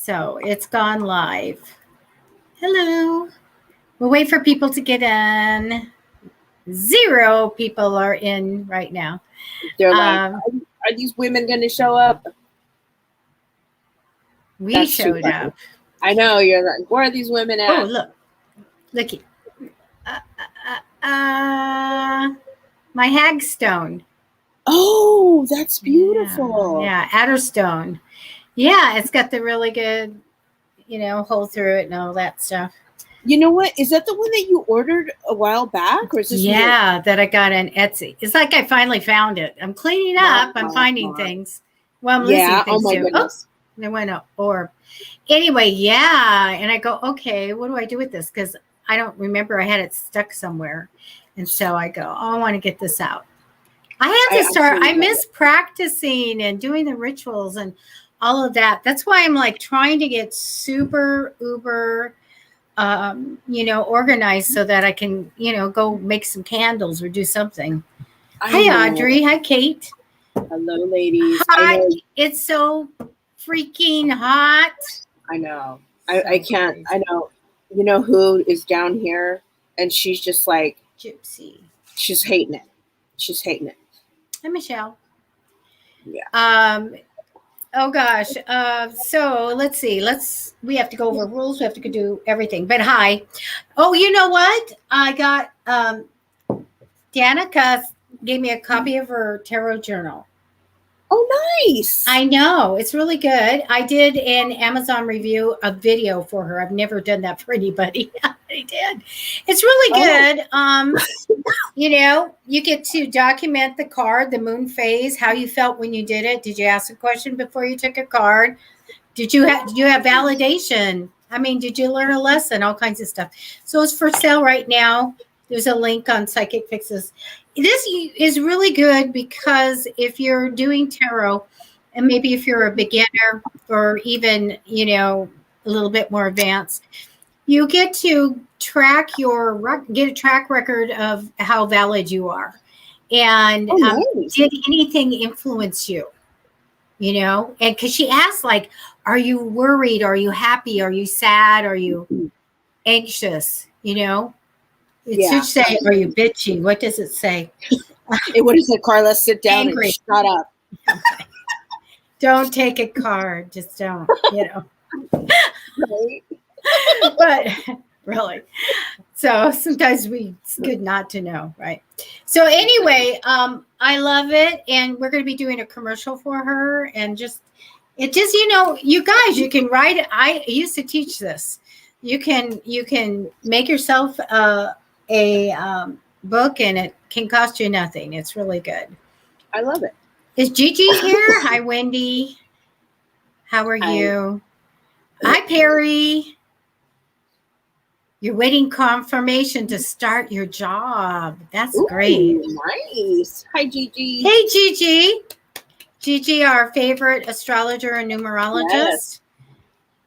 So it's gone live. Hello. We'll wait for people to get in. 0 people are in right now. They're like, are these women going to show up? We showed up. I know. You're like, where are these women at? Oh, look. Looky. My hagstone. Oh, that's beautiful. Yeah, Adderstone. Yeah, it's got the really good, hole through it and all that stuff. You know what? Is that the one that you ordered a while back? Or is this that I got on Etsy. It's like I finally found it. I'm cleaning up. I'm finding things. Well, I'm losing things oh my too. goodness. Oh, they went up. Or anyway, and I go, okay, what do I do with this? Because I don't remember I had it stuck somewhere. And so I go, I want to get this out. I have to start. I miss practicing and doing the rituals and all of that. That's why I'm like trying to get super uber organized so that I can, go make some candles or do something. Hi, Audrey. Hi, Kate. Hello, ladies. Hi. It's so freaking hot. I know. I can't. I know. You know who is down here? And she's just like. Gypsy. She's hating it. She's hating it. Hi, Michelle. Yeah. Oh gosh. So let's see. We have to go over rules. We have to do everything. But hi. Oh, you know what? I got Danica gave me a copy of her tarot journal. Oh, nice. I know. It's really good. I did an Amazon review, a video for her. I've never done that for anybody. I did. It's really good. You get to document the card, the moon phase, how you felt when you did it. Did you ask a question before you took a card? Did you have validation? I mean, did you learn a lesson? All kinds of stuff. So it's for sale right now. There's a link on Psychicfixes. This is really good because if you're doing tarot, and maybe if you're a beginner or even, a little bit more advanced, you get to get a track record of how valid you are. And nice. Did anything influence you? And because she asked, like, are you worried? Are you happy? Are you sad? Are you anxious? It should say, are you bitchy? What does it say? What is it, Carla? Sit down Angry. And shut up. Don't take a card. Just don't, Right. But really. So sometimes it's good not to know, right? So anyway, I love it. And we're going to be doing a commercial for her. And you guys, you can write it. I used to teach this. You can make yourself a book, and it can cost you nothing. It's really good. I love it. Is Gigi here? Hi, Wendy. How are you? Hi, Perry. You're waiting confirmation to start your job. That's great. Nice. Hi, Gigi. Hey, Gigi. Gigi, our favorite astrologer and numerologist. Yes.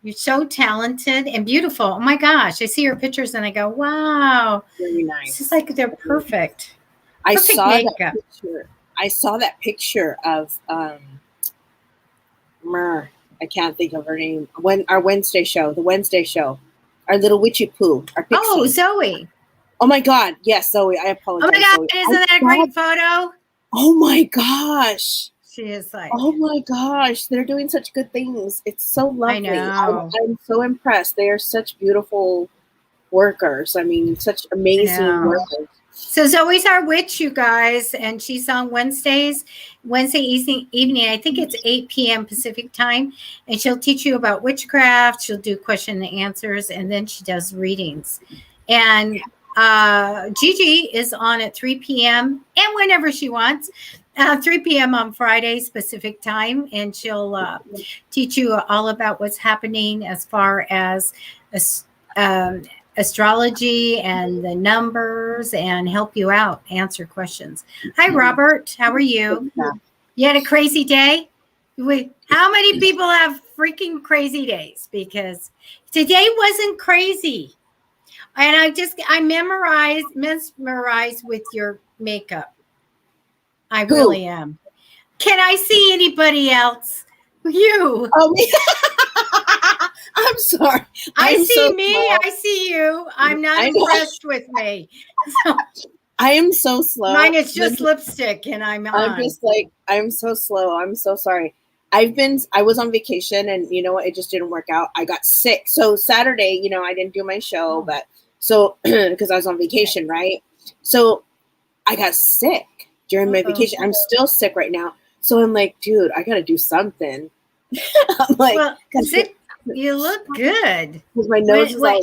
You're so talented and beautiful. Oh my gosh. I see your pictures and I go, wow. Very nice. It's just like they're perfect. I saw that picture of I can't think of her name. Our Wednesday show, our little witchy poo. Our pixie. Oh, Zoe. Oh my God. Yes, Zoe. I apologize. Oh my God. Zoe. Isn't that a great photo? Oh my gosh. She is like, oh my gosh, they're doing such good things. It's so lovely. I know. I'm so impressed. They are such beautiful workers. I mean, such amazing workers. So Zoe's our witch, you guys, and she's on Wednesday evening. I think it's 8 p.m. Pacific time, and she'll teach you about witchcraft. She'll do question and answers, and then she does readings. And Gigi is on at 3 p.m. and whenever she wants. 3 p.m. on Friday Pacific time, and she'll teach you all about what's happening as far as astrology and the numbers, and help you out, answer questions. Hi, Robert. How are you? You had a crazy day? How many people have freaking crazy days? Because today wasn't crazy. And I mesmerized with your makeup. I really am. Can I see anybody else? You. Oh, sorry. I am see so me. slow. I see you. I'm not I know. impressed with me. So, I am so slow. mine is just lipstick, and I'm just like, I'm so slow. I'm so sorry. I was on vacation, and you know what? It just didn't work out. I got sick. So Saturday, you know, I didn't do my show, but so because I was on vacation, right? So I got sick during my vacation. I'm still sick right now. So I'm like, dude, I got to do something. I'm like, well, sick, you look good. Because my nose is all red.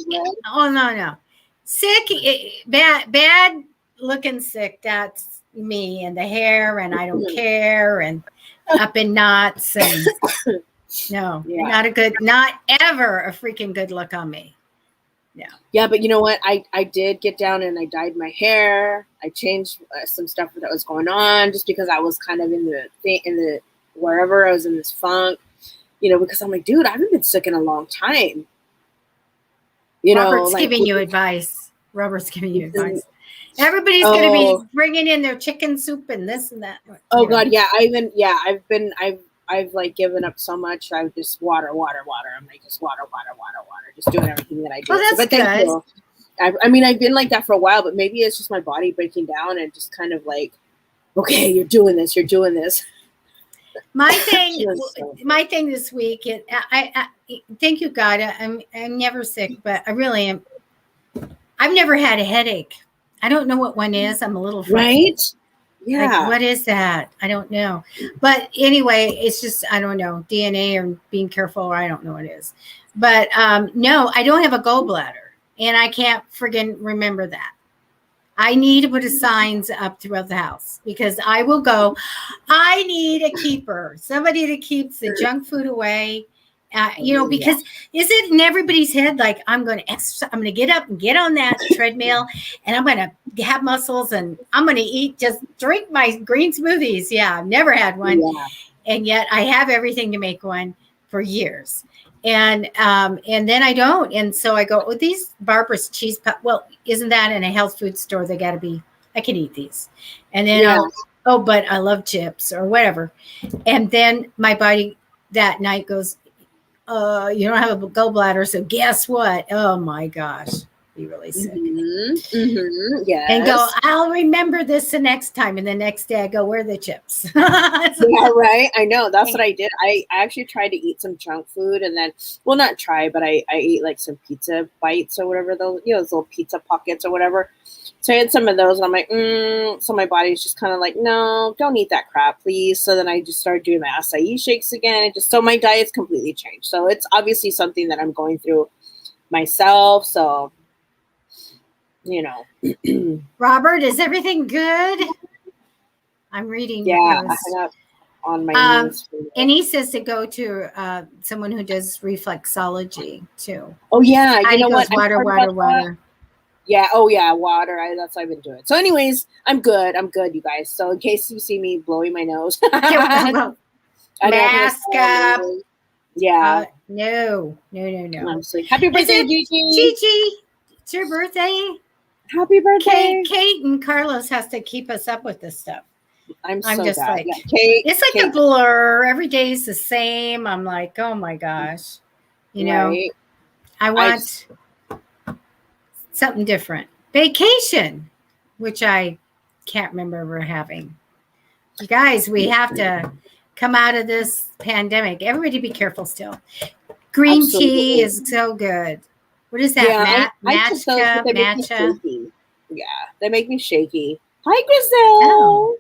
Oh, no. Sick, bad looking sick. That's me, and the hair, and I don't care, and up in knots, and no, not ever a freaking good look on me. Yeah. Yeah, but you know what? I did get down and I dyed my hair. I changed some stuff that was going on just because I was kind of in the wherever I was in this funk, you know, because I'm like, dude, I haven't been sick in a long time. You Robert's know, giving you advice. Robert's giving you advice. Everybody's going to be bringing in their chicken soup and this and that. Oh God, yeah. I've like given up so much. I've just water. I'm like just water, just doing everything that I do. Oh, that's but thank you. I mean, I've been like that for a while, but maybe it's just my body breaking down and just kind of like, okay, you're doing this. My thing this week. I thank you, God. I'm never sick, but I really am. I've never had a headache. I don't know what one is. I'm a little frightened. Right? Yeah. Like, what is that? I don't know. But anyway, it's just, I don't know, DNA or being careful, or I don't know what it is. But no, I don't have a gallbladder, and I can't friggin' remember that. I need to put signs up throughout the house because I will go, I need a keeper, somebody that keeps the junk food away. You know, because is it in everybody's head like I'm going to exercise, I'm going to get up and get on that treadmill, and I'm going to have muscles, and I'm going to just drink my green smoothies. Yeah, I've never had one, and yet I have everything to make one for years, and then I don't, and so I go, oh, these Barbara's cheese puff. Well, isn't that in a health food store? They got to be. I can eat these, and then but I love chips or whatever, and then my body that night goes, you don't have a gallbladder, so guess what? Oh my gosh, be really sick. Yes. And go, I'll remember this the next time. And the next day I go, where are the chips? Yeah, right. I know. That's what I did. I actually tried to eat some junk food, and then, well, not try, but I ate like some pizza bites or whatever, those, you know, those little pizza pockets or whatever. So I had some of those, and I'm like, so my body's just kind of like, no, don't eat that crap, please. So then I just started doing my acai shakes again. So my diet's completely changed. So it's obviously something that I'm going through myself. So, you know. Robert, is everything good? I'm reading. Yeah, I hung up on my knees. And he says to go to someone who does reflexology too. Oh yeah, you know what? Water. Yeah. Oh, yeah. Water. That's what I've been doing. So, anyways, I'm good, you guys. So, in case you see me blowing my nose, mask up. Yeah. No. I'm like, happy birthday, Gigi. It's your birthday. Happy birthday. Kate and Carlos has to keep us up with this stuff. I'm so just bad. like, it's like a blur. Every day is the same. I'm like, oh my gosh. You know, I want something different. Vacation, which I can't remember we're having. You guys, we have to come out of this pandemic. Everybody be careful still. Green tea is so good. What is that? Matcha? Yeah, they make me shaky. Hi, Griselle. Oh.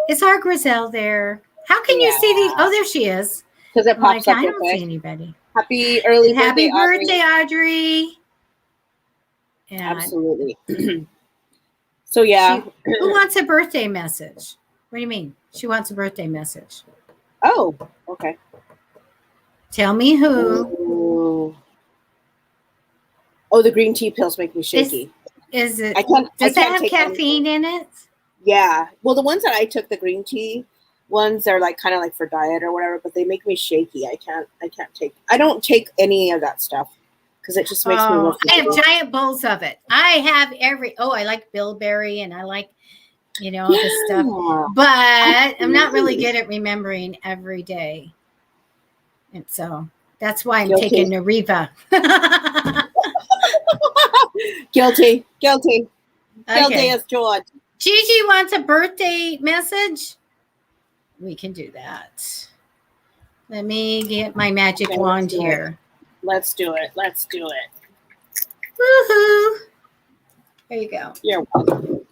Is our Griselle there? How can you see the? Oh, there she is. Because it pops up. I don't see anybody. Happy birthday, Audrey. And absolutely. So yeah. Who wants a birthday message? What do you mean? She wants a birthday message. Oh, okay. Tell me who. Ooh. Oh, the green tea pills make me shaky. Is it? Does it have caffeine in it? Yeah. Well, the ones that I took, the green tea ones, are like kind of like for diet or whatever, but they make me shaky. I don't take any of that stuff because it just makes me look. I have giant bowls of it. I have I like bilberry, and I like, all this stuff, but I'm not really good at remembering every day. And so That's why I'm Guilty. taking Nariva. Guilty. Guilty Okay. as George. Gigi wants a birthday message. We can do that. Let me get my magic wand here. Let's do it. Let's do it. Woohoo! There you go. You're welcome.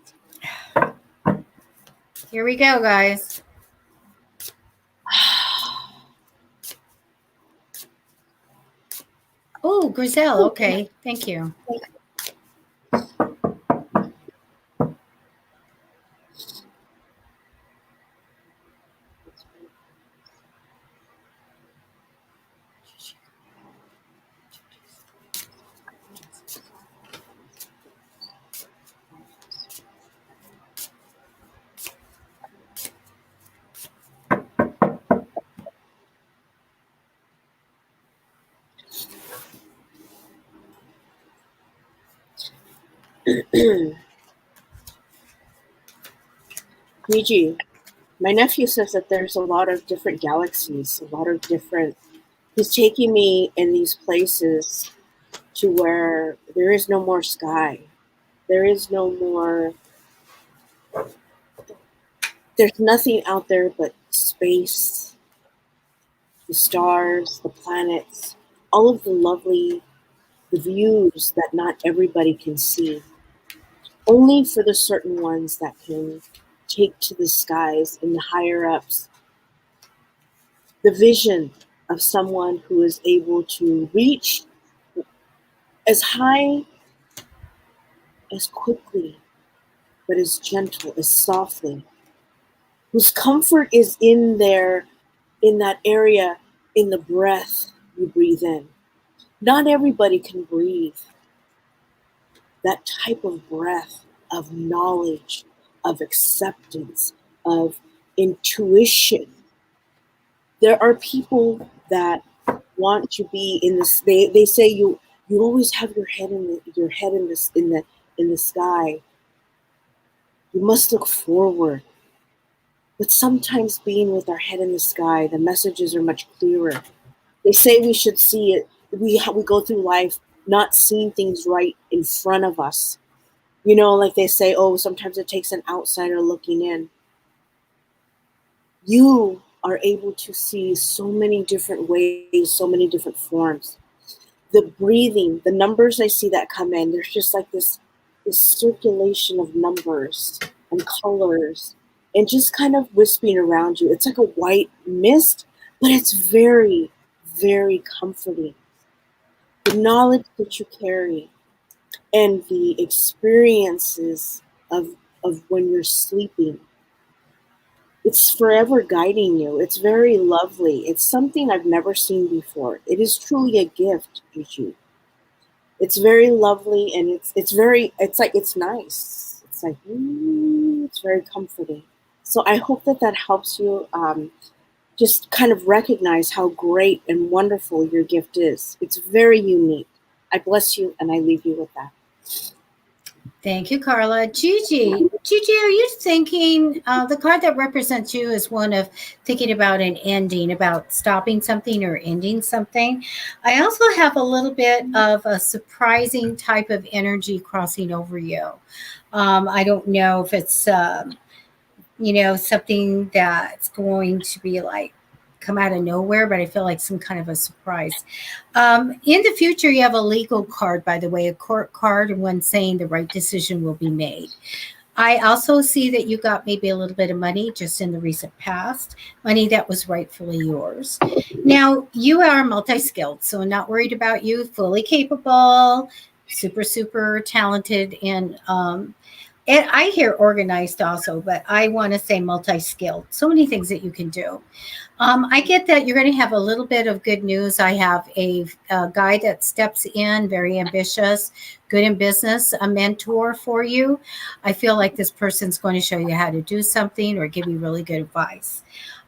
Here we go, guys. Oh, Griselle. Okay. Thank you. Gigi, my nephew says that there's a lot of different galaxies, a lot of different. He's taking me in these places to where there is no more sky. There is no more. There's nothing out there but space, the stars, the planets, all of the lovely views that not everybody can see. Only for the certain ones that can take to the skies and the higher ups. The vision of someone who is able to reach as high, as quickly, but as gentle, as softly. Whose comfort is in there, in that area, in the breath you breathe in. Not everybody can breathe that type of breath of knowledge, of acceptance, of intuition. There are people that want to be in this. They say you always have your head in the sky. You must look forward. But sometimes being with our head in the sky, the messages are much clearer. They say we should see it. We go through life not seeing things right in front of us. You know, like they say, oh, sometimes it takes an outsider looking in. You are able to see so many different ways, so many different forms. The breathing, the numbers I see that come in, there's just like this circulation of numbers and colors and just kind of wisping around you. It's like a white mist, but it's very, very comforting. The knowledge that you carry and the experiences of when you're sleeping, it's forever guiding you. It's very lovely. It's something I've never seen before. It is truly a gift, Gigi. It's very lovely, and it's nice. It's like, it's very comforting. So I hope that helps you just kind of recognize how great and wonderful your gift is. It's very unique. I bless you, and I leave you with that. Thank you, Carla. Gigi, are you thinking, the card that represents you is one of thinking about an ending, about stopping something or ending something. I also have a little bit of a surprising type of energy crossing over you. I don't know if it's, something that's going to be like, come out of nowhere, but I feel like some kind of a surprise. In the future, you have a legal card, by the way, a court card, and one saying the right decision will be made. I also see that you got maybe a little bit of money just in the recent past, money that was rightfully yours. Now, you are multi-skilled, so I'm not worried about you, fully capable, super, super talented, and I hear organized also, but I want to say multi-skilled. So many things that you can do. I get that you're going to have a little bit of good news. I have a guy that steps in, very ambitious, good in business, a mentor for you. I feel like this person's going to show you how to do something or give you really good advice.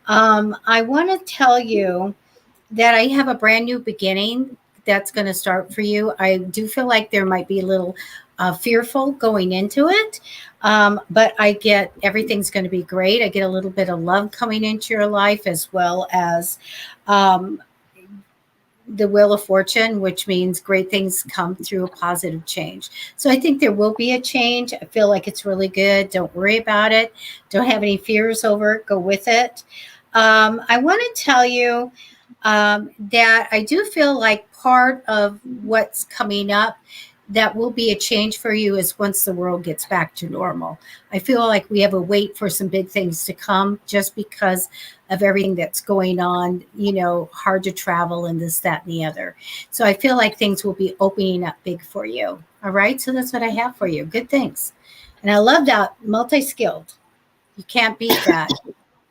I want to tell you that I have a brand new beginning that's going to start for you. I do feel like there might be a little fearful going into it. But I get everything's going to be great. I get a little bit of love coming into your life, as well as the Wheel of Fortune, which means great things come through a positive change. So I think there will be a change. I feel like it's really good. Don't worry about it. Don't have any fears over it. Go with it. I want to tell you that I do feel like part of what's coming up that will be a change for you is once the world gets back to normal. I feel like we have a wait for some big things to come just because of everything that's going on, hard to travel and this, that, and the other. So I feel like things will be opening up big for you. All right. So that's what I have for you. Good things. And I love that multi-skilled. You can't beat that.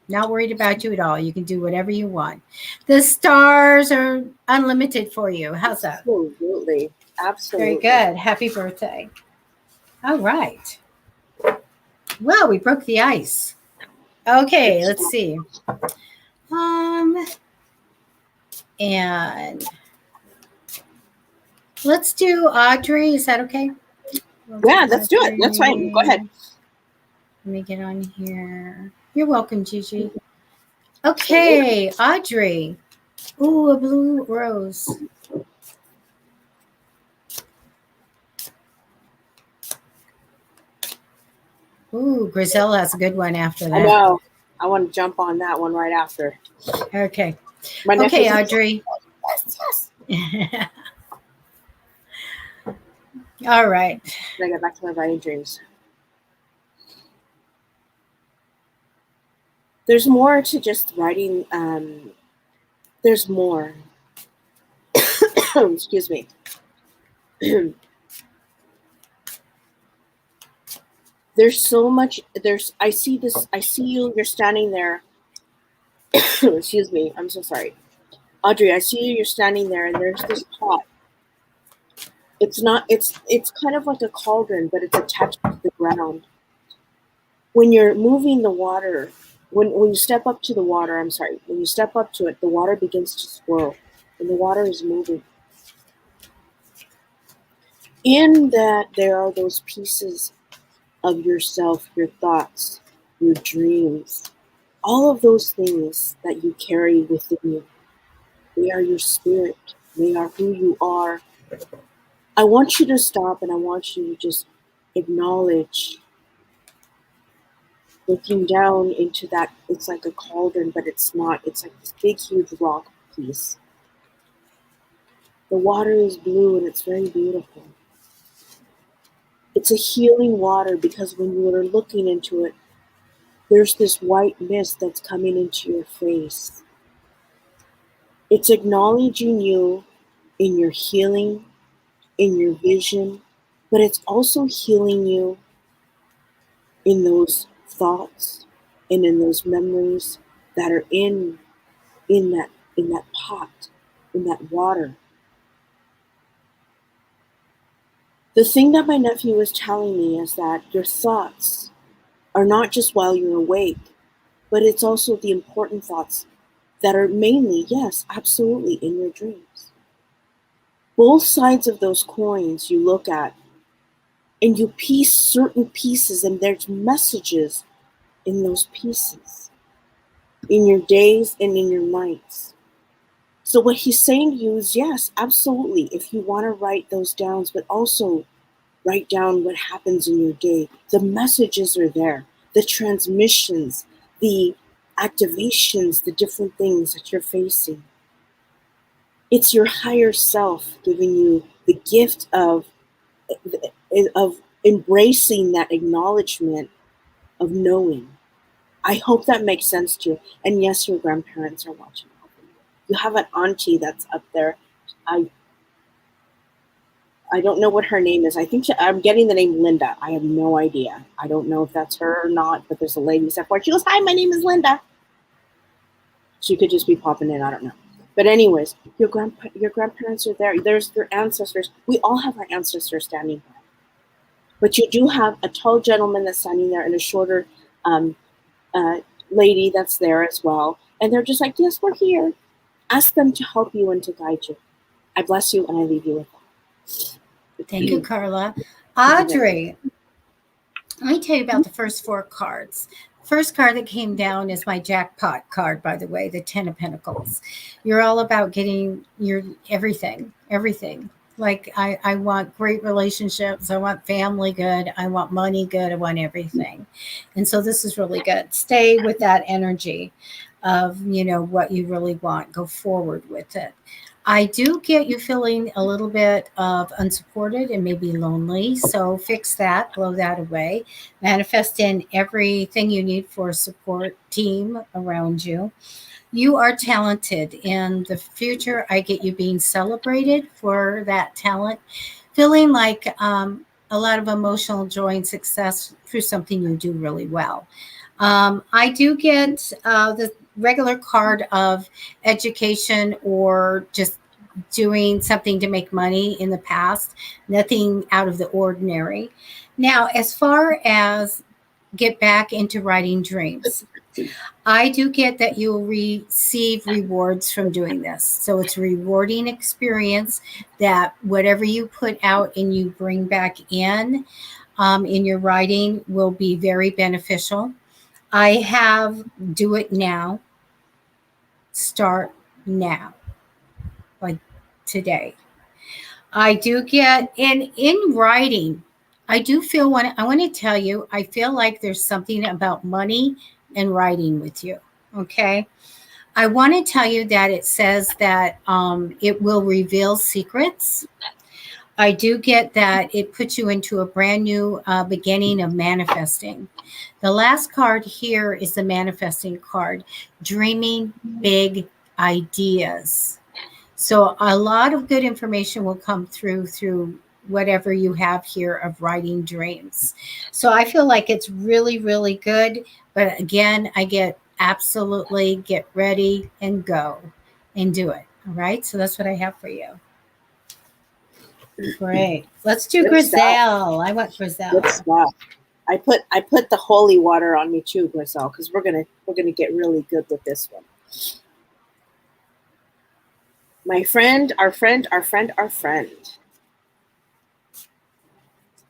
Not worried about you at all. You can do whatever you want. The stars are unlimited for you. How's that? Absolutely. Absolutely. Very good. Happy birthday. All right. Well, we broke the ice. Okay, let's see. And let's do Audrey. Is that okay? Yeah, let's do it. That's fine. Go ahead. Let me get on here. You're welcome, Gigi. Okay, Audrey. Ooh, a blue rose. Ooh, Griselle has a good one after that. I know. I want to jump on that one right after. Okay. Okay, Audrey. Yes. All right. I get back to my writing dreams. There's more to just writing. There's more. Excuse me. There's so much. I see this. I see you. You're standing there. Excuse me. I'm so sorry. Audrey, I see you. You're standing there, and there's this pot. It's not. It's kind of like a cauldron, but it's attached to the ground. When you're moving the water, when you step up to the water, when you step up to it, the water begins to swirl, and the water is moving. In that, there are those pieces of yourself, your thoughts, your dreams, all of those things that you carry within you. They are your spirit. They are who you are. I want you to stop and I want you to just acknowledge looking down into that. It's like a cauldron, but it's not. It's like this big, huge rock piece. The water is blue and it's very beautiful. It's a healing water because when you are looking into it, there's this white mist that's coming into your face. It's acknowledging you in your healing, in your vision, but it's also healing you in those thoughts and in those memories that are in that pot, in that water. The thing that my nephew was telling me is that your thoughts are not just while you're awake, but it's also the important thoughts that are mainly, yes, absolutely, in your dreams. Both sides of those coins you look at, and you piece certain pieces, and there's messages in those pieces, in your days and in your nights. So what he's saying to you is, yes, absolutely, if you want to write those down, but also write down what happens in your day. The messages are there, the transmissions, the activations, the different things that you're facing. It's your higher self giving you the gift of embracing that acknowledgement of knowing. I hope that makes sense to you. And yes, your grandparents are watching. You have an auntie that's up there. I don't know what her name is. I think I'm getting the name Linda. I have no idea. I don't know if that's her or not, but there's a lady step forward. She goes, "Hi, my name is Linda." She could just be popping in. I don't know. But anyways, your grandparents are there. There's your ancestors. We all have our ancestors standing by. But you do have a tall gentleman that's standing there and a shorter lady that's there as well. And they're just like, yes, we're here. Ask them to help you and to guide you. I bless you and I leave you with that. Thank you, Carla. Audrey, let me tell you about the first 4 cards. first card that came down is my jackpot card, by the way, the 10 of Pentacles. You're all about getting your everything. Like I want great relationships. I want family good. I want money good. I want everything. And so this is really good. Stay with that energy of, what you really want. Go forward with it. I do get you feeling a little bit of unsupported and maybe lonely. So fix that, blow that away. Manifest in everything you need for a support team around you. You are talented. In the future, I get you being celebrated for that talent, feeling like a lot of emotional joy and success through something you do really well. I do get the regular card of education or just doing something to make money in the past, nothing out of the ordinary. Now, as far as get back into writing dreams, I do get that you'll receive rewards from doing this. So it's a rewarding experience that whatever you put out and you bring back in your writing will be very beneficial. I have do it now, start now, like today. I do get in writing. I do feel I want to tell you, I feel like there's something about money and writing with you. Okay. I want to tell you that it says that it will reveal secrets. I do get that it puts you into a brand new beginning of manifesting. The last card here is the manifesting card, dreaming big ideas. So a lot of good information will come through whatever you have here of writing dreams. So I feel like it's really, really good. But again, I get absolutely get ready and go and do it. All right. So that's what I have for you. Great. Let's do Griselle. I want Griselle. Good stuff. I put the holy water on me too, Griselle, because we're gonna get really good with this one. My friend, our friend.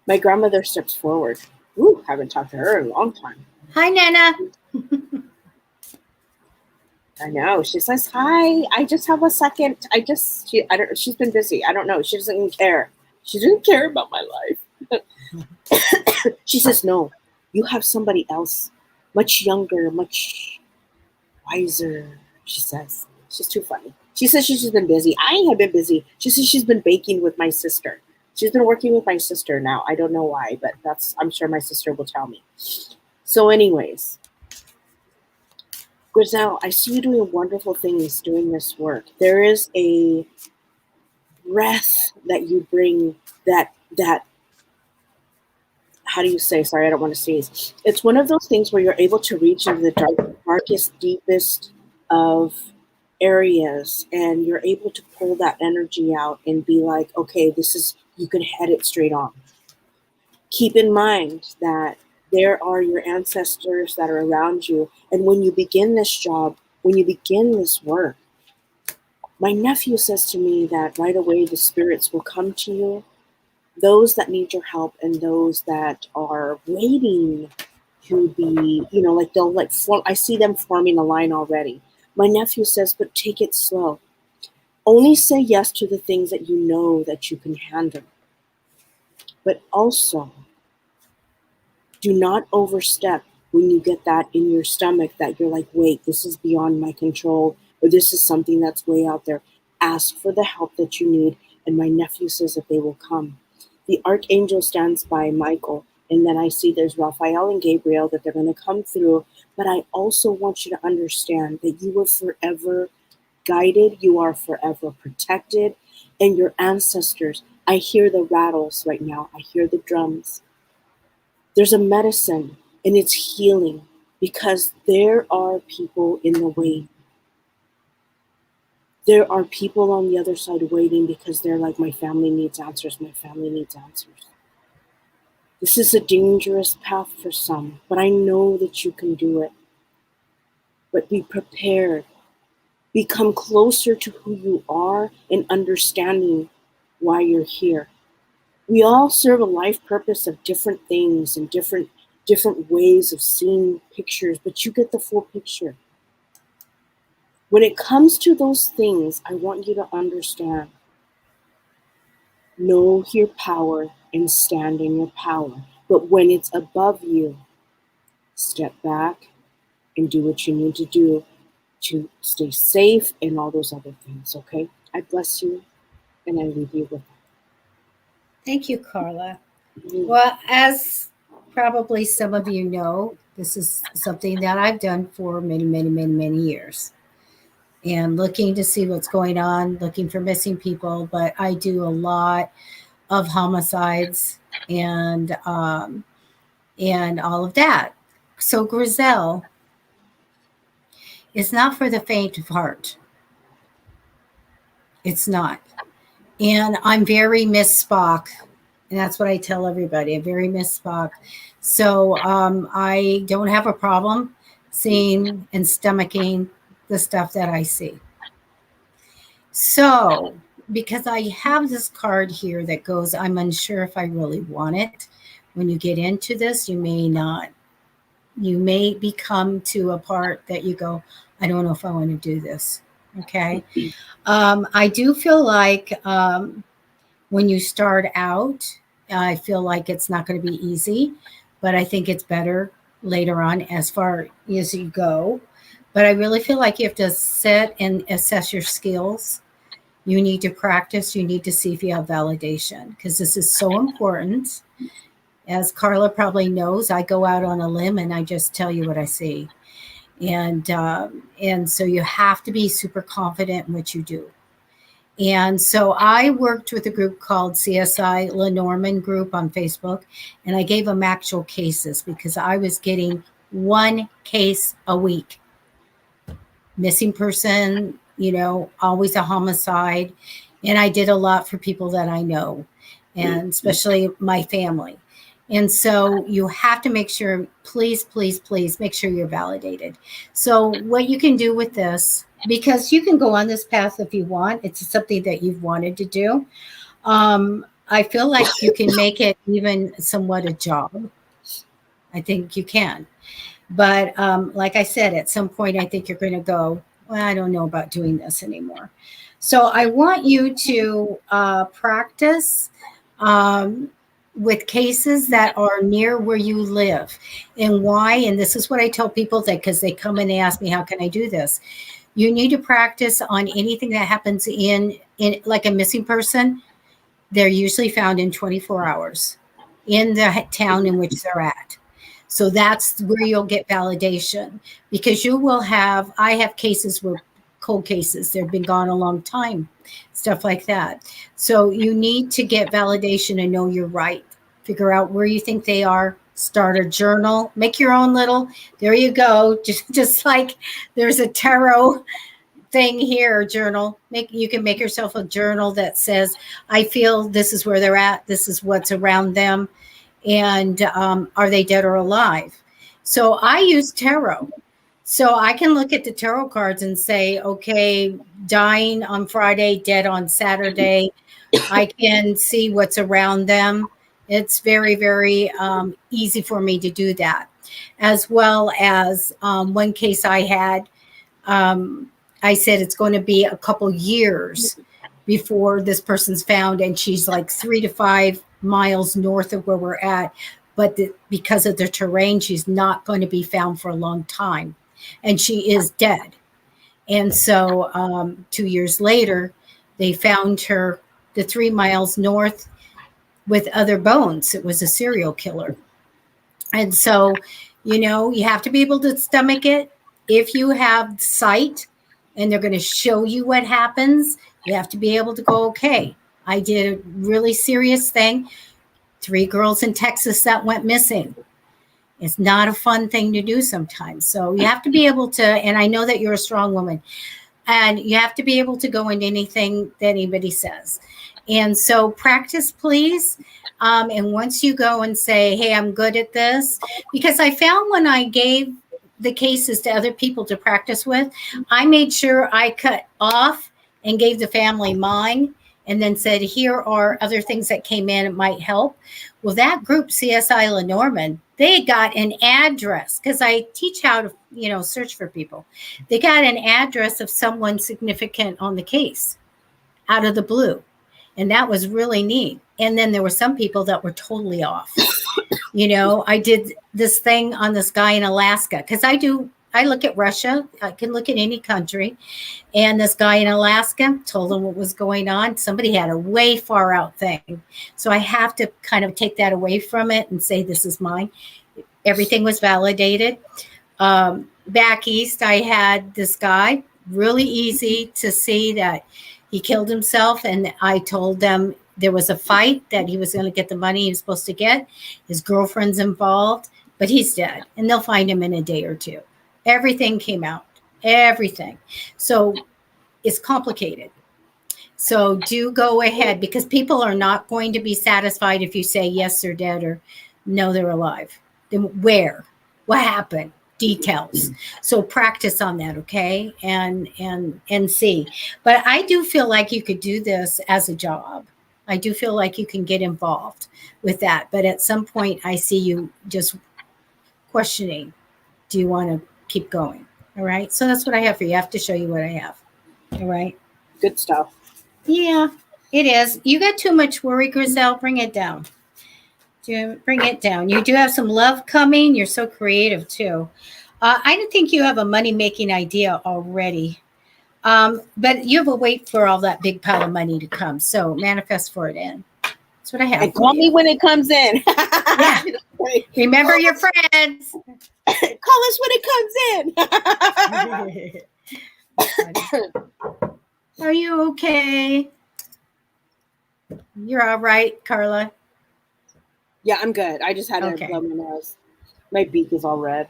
My grandmother steps forward. Ooh, haven't talked to her in a long time. Hi, Nana. I know. She says, hi, I just have a second. She's been busy. I don't know. She doesn't care. She didn't care about my life. She says, no, you have somebody else, much younger, much wiser, she says. She's too funny. She says she's just been busy. I have been busy. She says she's been baking with my sister. She's been working with my sister now. I don't know why, but I'm sure my sister will tell me. So anyways, Griselle, I see you doing wonderful things doing this work. There is a breath that you bring that how do you say, sorry, I don't want to sneeze. It's one of those things where you're able to reach into the darkest, deepest of areas, and you're able to pull that energy out and be like, okay, you can head it straight on. Keep in mind that there are your ancestors that are around you. And when you begin this job, when you begin this work, my nephew says to me that right away the spirits will come to you, those that need your help and those that are waiting to be, I see them forming a line already. My nephew says, but take it slow. Only say yes to the things that you know that you can handle. But also, do not overstep when you get that in your stomach that you're like, wait, this is beyond my control, or this is something that's way out there. Ask for the help that you need, and my nephew says that they will come. The archangel stands by Michael, and then I see there's Raphael and Gabriel, that they're going to come through. But I also want you to understand that you were forever guided, you are forever protected, and your ancestors, I hear the rattles right now, I hear the drums. There's a medicine, and it's healing, because there are people in the way. There are people on the other side waiting because they're like, my family needs answers, my family needs answers. This is a dangerous path for some, but I know that you can do it. But be prepared. Become closer to who you are and understanding why you're here. We all serve a life purpose of different things and different different ways of seeing pictures, but you get the full picture. When it comes to those things, I want you to understand, know your power and stand in your power. But when it's above you, step back and do what you need to do to stay safe and all those other things, okay? I bless you and I leave you with that. Thank you, Carla. Well, as probably some of you know, this is something that I've done for many, many, many, many years. And looking to see what's going on, looking for missing people, but I do a lot of homicides and all of that. So Griselle is not for the faint of heart. It's not. And I'm very Miss Spock. And that's what I tell everybody. I'm very Miss Spock. So I don't have a problem seeing and stomaching the stuff that I see. So because I have this card here that goes, I'm unsure if I really want it. When you get into this, you may not. You may become to a part that you go, I don't know if I want to do this. Okay. I do feel like when you start out, I feel like it's not going to be easy, but I think it's better later on as far as you go. But I really feel like you have to sit and assess your skills. You need to practice. You need to see if you have validation, because this is so important. As Carla probably knows, I go out on a limb and I just tell you what I see. And so you have to be super confident in what you do. And so I worked with a group called CSI Lenormand Group on Facebook, and I gave them actual cases because I was getting one case a week. Missing person, always a homicide. And I did a lot for people that I know, and especially my family. And so you have to make sure, please, please, please make sure you're validated. So what you can do with this, because you can go on this path if you want, it's something that you've wanted to do. I feel like you can make it even somewhat a job. I think you can. But like I said, at some point, I think you're going to go, well, I don't know about doing this anymore. So I want you to practice with cases that are near where you live. And why? And this is what I tell people, that because they come and they ask me, how can I do this? You need to practice on anything that happens in like a missing person. They're usually found in 24 hours in the town in which they're at. So that's where you'll get validation, because you will have, I have cases where cold cases, they've been gone a long time, stuff like that. So you need to get validation and know you're right. Figure out where you think they are. Start a journal. Make your own little, there you go. Just like there's a tarot thing here, journal. You can make yourself a journal that says, I feel this is where they're at. This is what's around them. And are they dead or alive? So I use tarot. So I can look at the tarot cards and say, okay, dying on Friday, dead on Saturday. I can see what's around them. It's very, very easy for me to do that. As well as one case I had, I said it's going to be a couple years before this person's found, and she's like 3 to 5 miles north of where we're at. But because of the terrain, she's not going to be found for a long time. And she is dead. And so 2 years later, they found her the 3 miles north with other bones. It was a serial killer. And so, you have to be able to stomach it. If you have sight and they're going to show you what happens, you have to be able to go, okay, I did a really serious thing. 3 girls in Texas that went missing. It's not a fun thing to do sometimes. So you have to be able to, and I know that you're a strong woman, and you have to be able to go into anything that anybody says. And so practice, please. And once you go and say, hey, I'm good at this, because I found when I gave the cases to other people to practice with, I made sure I cut off and gave the family mine, and then said, here are other things that came in, it might help. Well, that group, CSI Lenormand, They got an address because I teach how to, search for people. They got an address of someone significant on the case out of the blue. And that was really neat. And then there were some people that were totally off. I did this thing on this guy in Alaska because I look at Russia. I can look at any country. And this guy in Alaska told him what was going on. Somebody had a way far out thing. So I have to kind of take that away from it and say, this is mine. Everything was validated. Back east, I had this guy, really easy to see that he killed himself. And I told them there was a fight, that he was going to get the money he was supposed to get. His girlfriend's involved, but he's dead. And they'll find him in a day or two. Everything came out. Everything. So it's complicated. So do go ahead, because people are not going to be satisfied if you say yes, they're dead, or no, they're alive. Then where? What happened? Details. So practice on that, okay? And see. But I do feel like you could do this as a job. I do feel like you can get involved with that. But at some point, I see you just questioning, do you want to keep going? All right. So that's what I have for you. I have to show you what I have. All right. Good stuff. Yeah, it is. You got too much worry, Griselle. Bring it down. Bring it down. You do have some love coming. You're so creative too. I don't think you have a money-making idea already. But you have a wait for all that big pile of money to come. So manifest for it in. That's what I have. And call me when it comes in. Yeah. Remember your friends. Call us when it comes in. Are you okay? You're all right, Carla? Yeah, I'm good. I just had to blow my nose. My beak is all red.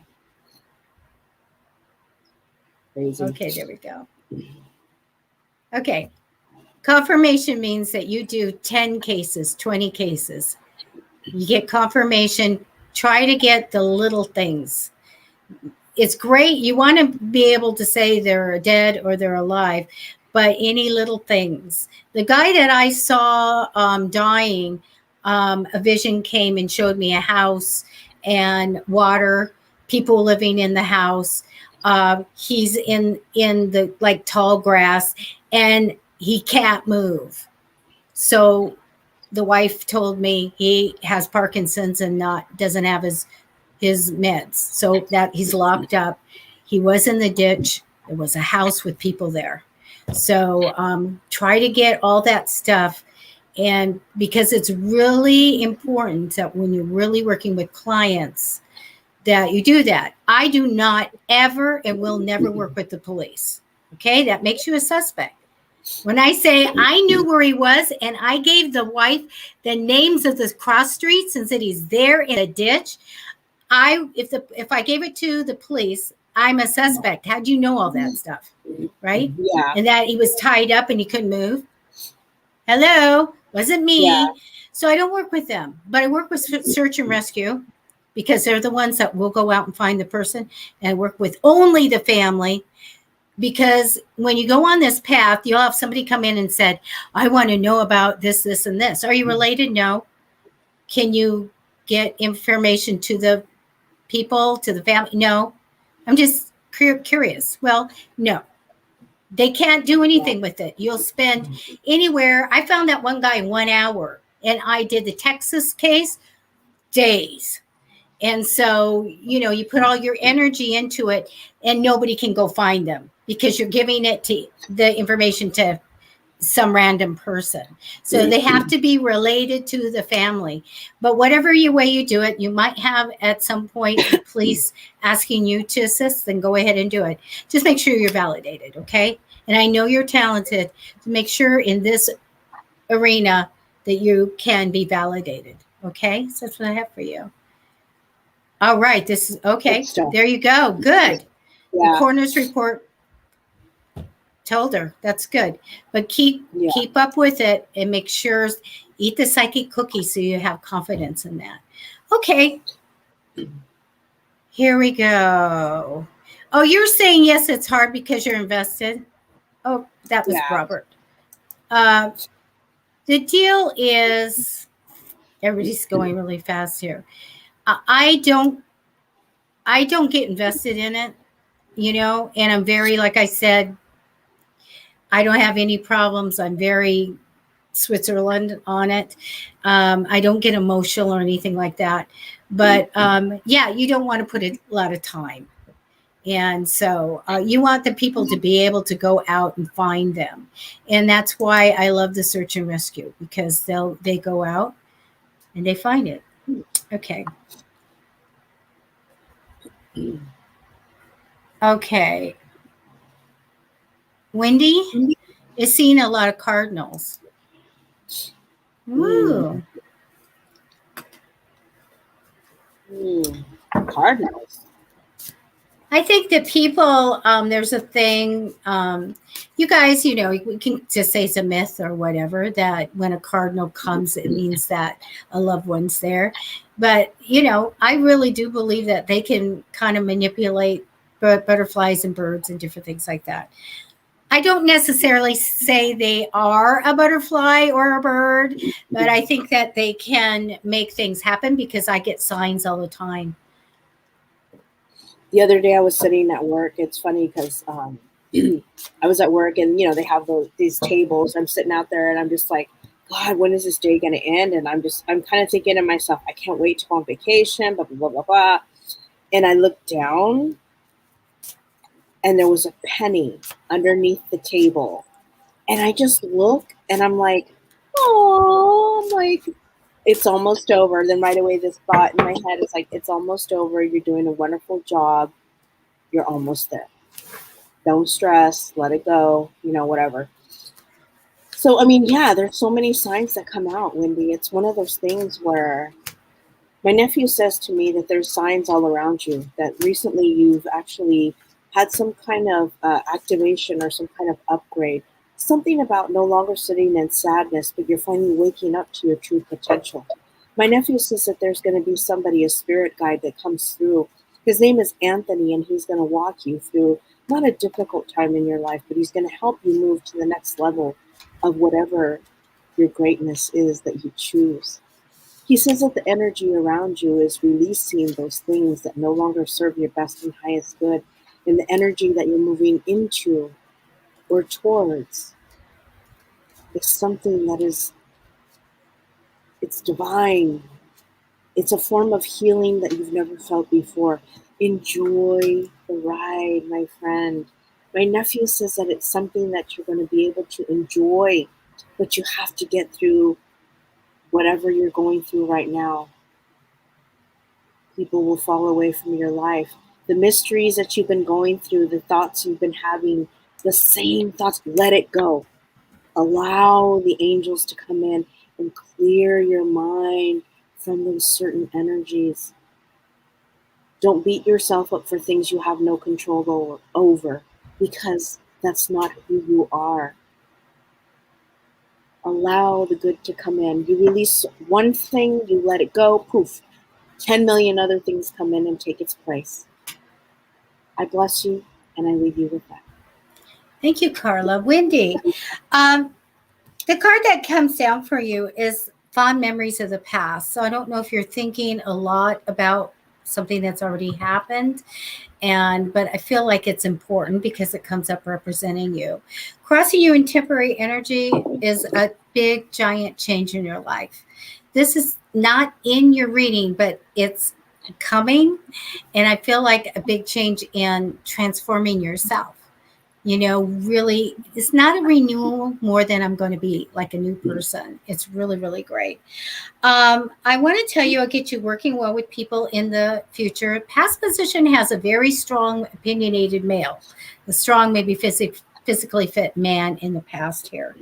Crazy. Okay, there we go. Okay. Confirmation means that you do 10 cases, 20 cases. You get confirmation. Try to get the little things. It's great. You want to be able to say they're dead or they're alive, but any little things. The guy that I saw dying, a vision came and showed me a house and water, people living in the house. He's in the like tall grass and he can't move. So the wife told me he has Parkinson's and doesn't have his meds. So that he's locked up. He was in the ditch. There was a house with people there. So try to get all that stuff. And because it's really important that when you're really working with clients, that you do that. I do not ever and will never work with the police. Okay, that makes you a suspect. When I say I knew where he was and I gave the wife the names of the cross streets and said he's there in a ditch, if I gave it to the police, I'm a suspect. How'd you know all that stuff? Right? Yeah. And that he was tied up and he couldn't move. Hello, wasn't me. Yeah. So I don't work with them, but I work with search and rescue because they're the ones that will go out and find the person, and I work with only the family. Because when you go on this path, you'll have somebody come in and said, I want to know about this, this, and this. Are you related? No. Can you get information to the people, to the family? No. I'm just curious. Well, no. They can't do anything with it. You'll spend anywhere. I found that one guy 1 hour, and I did the Texas case, days. And so, you put all your energy into it and nobody can go find them because you're giving it to the information to some random person. So they have to be related to the family. But whatever way you do it, you might have at some point the police asking you to assist, then go ahead and do it. Just make sure you're validated, okay? And I know you're talented. To make sure in this arena that you can be validated, okay? So that's what I have for you. All right. This is okay. There you go. Good. Yeah. The coroner's report told her that's good, but keep up with it and make sure eat the psychic cookie so you have confidence in that. Okay. Here we go. Oh, you're saying yes, it's hard because you're invested. Oh, that was Robert. The deal is everybody's going really fast here. I don't get invested in it, and I'm very, like I said, I don't have any problems. I'm very Switzerland on it. I don't get emotional or anything like that. But yeah, you don't want to put a lot of time. And so you want the people to be able to go out and find them. And that's why I love the search and rescue, because they go out and they find it. Okay. Okay. Wendy is seeing a lot of cardinals. Ooh. Cardinals. I think that people, there's a thing, you guys, we can just say it's a myth or whatever, that when a cardinal comes, it means that a loved one's there. But, I really do believe that they can kind of manipulate butterflies and birds and different things like that. I don't necessarily say they are a butterfly or a bird, but I think that they can make things happen, because I get signs all the time. The other day I was sitting at work. It's funny because I was at work, and they have these tables. I'm sitting out there, and I'm just like, God, when is this day going to end? And I'm kind of thinking to myself, I can't wait to go on vacation, blah, blah, blah, blah, blah. And I looked down, and there was a penny underneath the table. And I just look, and I'm like, oh, I'm like, it's almost over. Then right away, this thought in my head is like, it's almost over. You're doing a wonderful job. You're almost there. Don't stress. Let it go. Whatever. So, I mean, yeah, there's so many signs that come out, Wendy. It's one of those things where my nephew says to me that there's signs all around you, that recently you've actually had some kind of activation or some kind of upgrade. Something about no longer sitting in sadness, but you're finally waking up to your true potential. My nephew says that there's going to be somebody, a spirit guide that comes through. His name is Anthony, and he's going to walk you through not a difficult time in your life, but he's going to help you move to the next level of whatever your greatness is that you choose. He says that the energy around you is releasing those things that no longer serve your best and highest good, and the energy that you're moving into or towards is something that it's divine. It's a form of healing that you've never felt before. Enjoy the ride, my friend. My nephew says that it's something that you're going to be able to enjoy, but you have to get through whatever you're going through right now. People will fall away from your life. The mysteries that you've been going through, the thoughts you've been having, the same thoughts, let it go. Allow the angels to come in and clear your mind from those certain energies. Don't beat yourself up for things you have no control over, because that's not who you are. Allow the good to come in. You release one thing, you let it go, poof. 10 million other things come in and take its place. I bless you, and I leave you with that. Thank you, Carla. Wendy, the card that comes down for you is fond memories of the past. So I don't know if you're thinking a lot about something that's already happened, but I feel like it's important because it comes up representing you. Crossing you in temporary energy is a big, giant change in your life. This is not in your reading, but it's coming. And I feel like a big change in transforming yourself. Really, it's not a renewal more than I'm going to be like a new person. It's really, really great. I want to tell you, I'll get you working well with people in the future. Past position has a very strong, opinionated male, a strong, maybe physically fit man in the past here.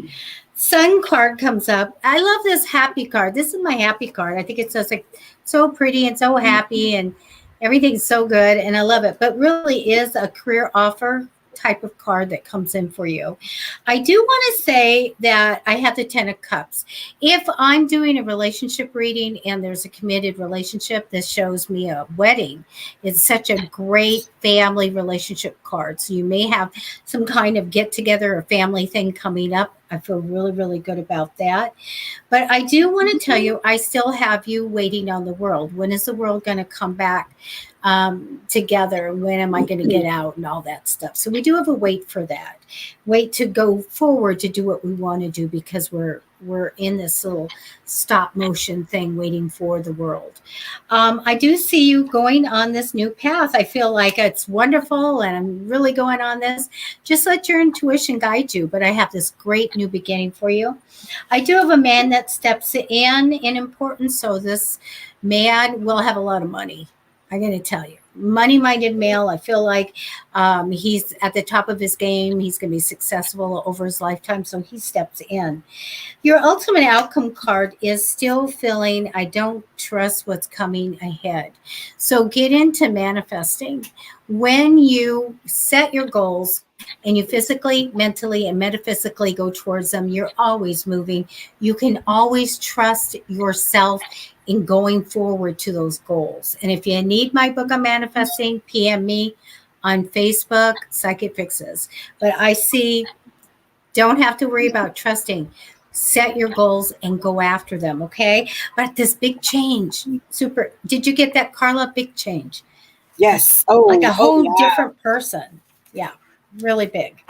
Sun card comes up. I love this happy card. This is my happy card. I think it's just like so pretty and so happy, and everything's so good, and I love it. But really is a career offer type of card that comes in for you. I do want to say that I have the 10 of Cups. If I'm doing a relationship reading and there's a committed relationship, this shows me a wedding. It's such a great family relationship card. So you may have some kind of get together or family thing coming up, I feel really, really good about that. But I do want to tell you, I still have you waiting on the world. When is the world going to come back together? When am I going to get out and all that stuff? So we do have a wait for that. Wait to go forward to do what we want to do, because we're in this little stop motion thing waiting for the world. I do see you going on this new path. I feel like it's wonderful and I'm really going on this. Just let your intuition guide you. But I have this great new beginning for you. I do have a man that steps in importance. So this man will have a lot of money. I'm going to tell you. Money-minded male. I feel like he's at the top of his game. He's going to be successful over his lifetime. So he steps in. Your ultimate outcome card is still feeling, I don't trust what's coming ahead. So get into manifesting. When you set your goals and you physically, mentally, and metaphysically go towards them, you're always moving. You can always trust yourself in going forward to those goals. And if you need my book on manifesting, PM me on Facebook, Psychicfixes. But I see, don't have to worry about trusting. Set your goals and go after them, okay? But this big change, super. Did you get that, Carla? Big change. Yes. Oh, like a whole different person. Yeah, really big.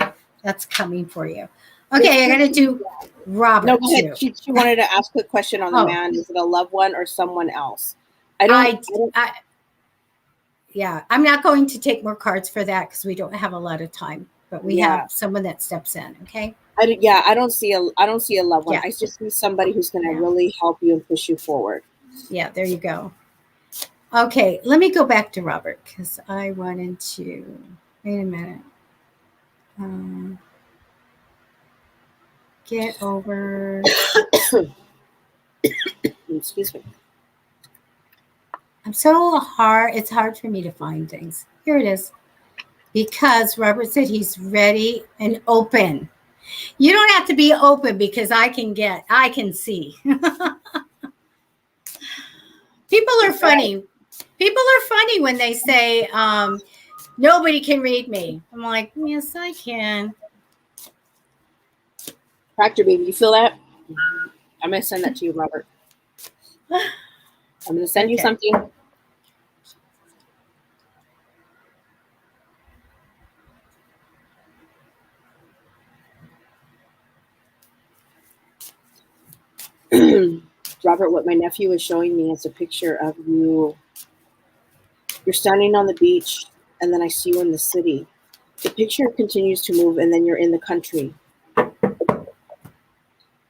That's coming for you. Okay, I'm going to do Robert. No, go ahead. She wanted to ask a question on the man. Is it a loved one or someone else? Yeah, I'm not going to take more cards for that because we don't have a lot of time. But we have someone that steps in, okay? I don't see a loved one. I just see somebody who's going to really help you and push you forward. Yeah, there you go. Okay, let me go back to Robert because I wanted to. Wait a minute. Get over. Excuse me. It's hard for me to find things. Here it is. Because Robert said he's ready and open. You don't have to be open because I can see. People are funny. People are funny when they say, nobody can read me. I'm like, yes, I can. Tractor baby, you feel that? I'm going to send that to you, Robert. I'm going to send you something. Robert, what my nephew is showing me is a picture of you. You're standing on the beach, and then I see you in the city. The picture continues to move, and then you're in the country.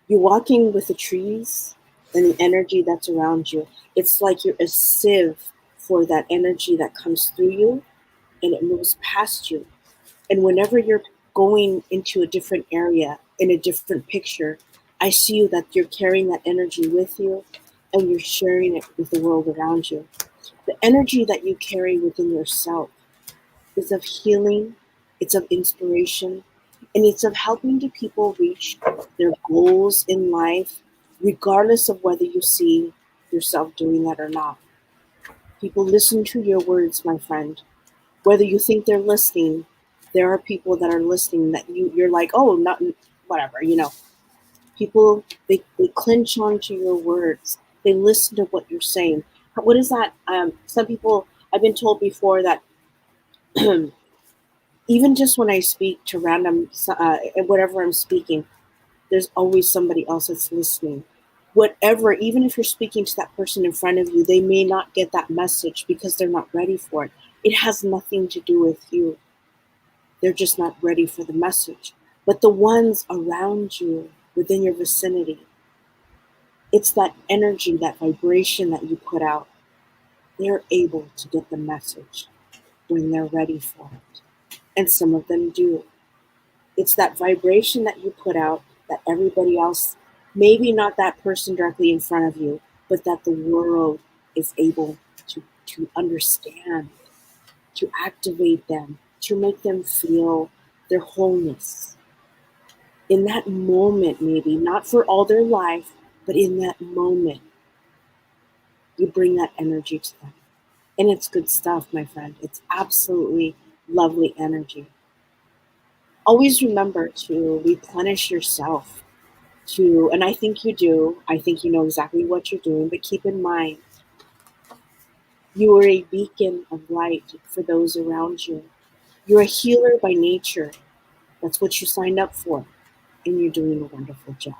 You're walking with the trees and the energy that's around you. It's like you're a sieve for that energy that comes through you, and it moves past you. And whenever you're going into a different area, in a different picture, I see you that you're carrying that energy with you, and you're sharing it with the world around you. The energy that you carry within yourself is of healing, it's of inspiration, and it's of helping the people reach their goals in life, regardless of whether you see yourself doing that or not. People listen to your words, my friend. Whether you think they're listening, there are people that are listening that you're like, oh, not whatever, People, they clinch onto your words. They listen to what you're saying. What is that? Some people, I've been told before that even just when I speak to random, whatever I'm speaking, there's always somebody else that's listening. Whatever, even if you're speaking to that person in front of you, they may not get that message because they're not ready for it. It has nothing to do with you. They're just not ready for the message. But the ones around you, within your vicinity, it's that energy, that vibration that you put out. They're able to get the message when they're ready for it. And some of them do. It's that vibration that you put out that everybody else, maybe not that person directly in front of you, but that the world is able to understand, to activate them, to make them feel their wholeness. In that moment, maybe, not for all their life, but in that moment, you bring that energy to them. And it's good stuff, my friend. It's absolutely lovely energy. Always remember to replenish yourself. to, and I think you do, I think you know exactly what you're doing, but keep in mind, you are a beacon of light for those around you. You're a healer by nature. That's what you signed up for, and you're doing a wonderful job.